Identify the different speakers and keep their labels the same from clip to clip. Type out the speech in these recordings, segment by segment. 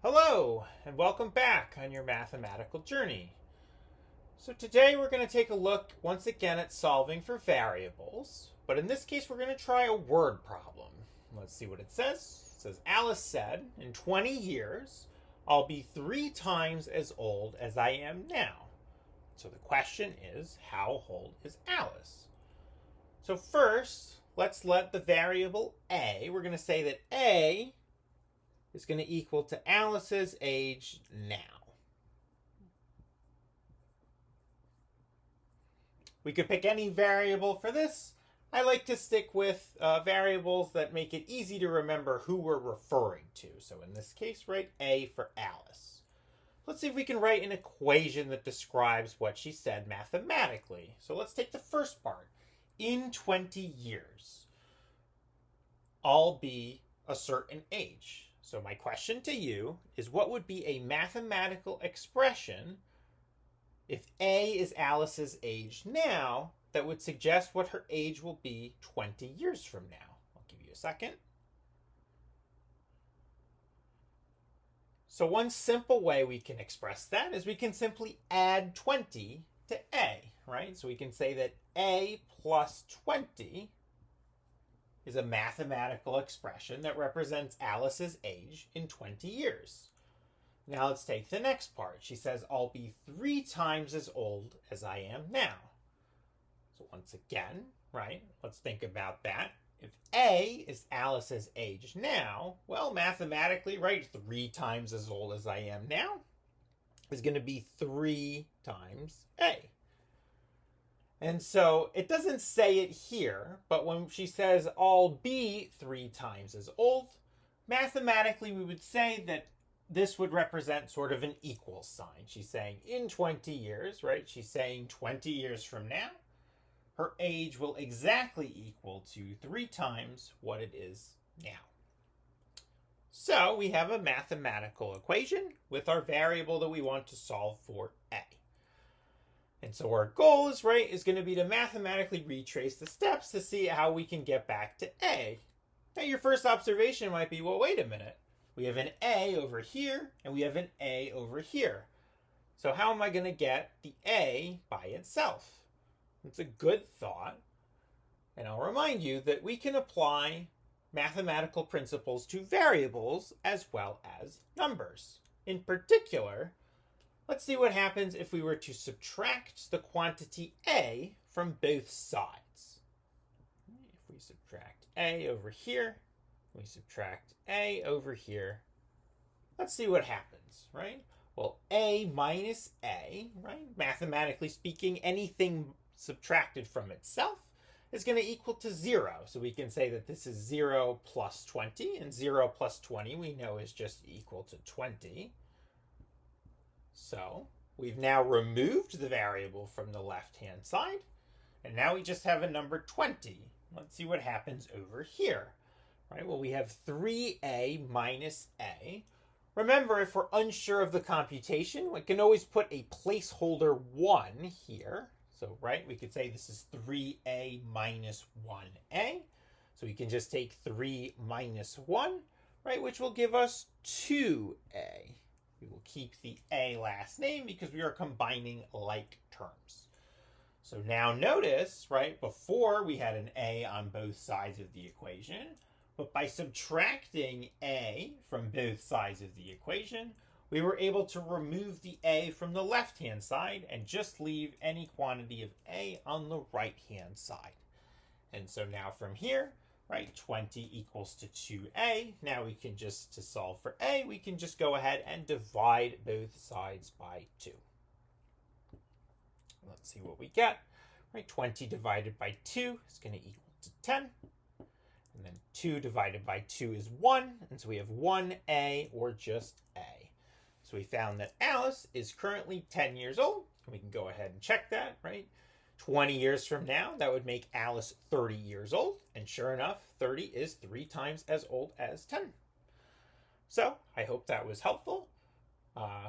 Speaker 1: Hello, and welcome back on your mathematical journey. So today we're going to take a look once again at solving for variables, but in this case we're going to try a word problem. Let's see what it says. It says, Alice said, in 20 years, I'll be 3 times as old as I am now. So the question is, how old is Alice? So first, let's let the variable a, we're going to say that a is going to equal to Alice's age now. We could pick any variable for this. I like to stick with variables that make it easy to remember who we're referring to. So in this case, write A for Alice. Let's see if we can write an equation that describes what she said mathematically. So let's take the first part. In 20 years, I'll be a certain age. So my question to you is, what would be a mathematical expression if A is Alice's age now that would suggest what her age will be 20 years from now? I'll give you a second. So one simple way we can express that is we can simply add 20 to A, right? So we can say that A plus 20 is a mathematical expression that represents Alice's age in 20 years. Now let's take the next part. She says, I'll be 3 times as old as I am now. So once again, right, let's think about that. If A is Alice's age now, well, mathematically, right, 3 times as old as I am now is going to be 3 times A. And so it doesn't say it here, but when she says I'll be 3 times as old, mathematically we would say that this would represent sort of an equal sign. She's saying in 20 years, right? She's saying 20 years from now, her age will exactly equal to 3 times what it is now. So we have a mathematical equation with our variable that we want to solve for A. And so our goal is, right, is going to be to mathematically retrace the steps to see how we can get back to A. Now your first observation might be, well, wait a minute. We have an A over here and we have an A over here. So how am I going to get the A by itself? It's a good thought. And I'll remind you that we can apply mathematical principles to variables as well as numbers. In particular, let's see what happens if we were to subtract the quantity A from both sides. If we subtract A over here, we subtract A over here, let's see what happens, right? Well, A minus A, right? Mathematically speaking, anything subtracted from itself is going to equal to 0. So we can say that this is 0 plus 20, and 0 plus 20 we know is just equal to 20. So we've now removed the variable from the left-hand side, and now we just have a number 20. Let's see what happens over here. Right, well, we have 3A minus A. Remember, if we're unsure of the computation, we can always put a placeholder 1 here. So, right, we could say this is 3A minus 1A. So we can just take 3 minus 1, right, which will give us 2A. We will keep the A last name because we are combining like terms. So now notice, right, before we had an A on both sides of the equation, but by subtracting A from both sides of the equation, we were able to remove the A from the left-hand side and just leave any quantity of A on the right-hand side. And so now from here, right, 20 equals to 2A. Now we can just, to solve for A, we can just go ahead and divide both sides by 2. Let's see what we get. Right, 20 divided by 2 is going to equal to 10. And then 2 divided by 2 is 1. And so we have 1A or just A. So we found that Alice is currently 10 years old. We can go ahead and check that, right? 20 years from now, that would make Alice 30 years old. And sure enough, 30 is 3 times as old as 10. So I hope that was helpful.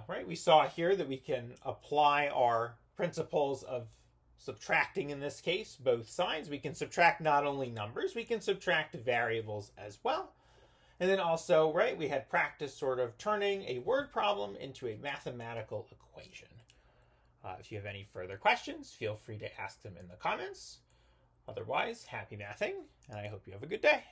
Speaker 1: Right? We saw here that we can apply our principles of subtracting, in this case, both sides. We can subtract not only numbers, we can subtract variables as well. And then also, right, we had practice sort of turning a word problem into a mathematical equation. If you have any further questions, feel free to ask them in the comments. Otherwise, happy mathing, and I hope you have a good day.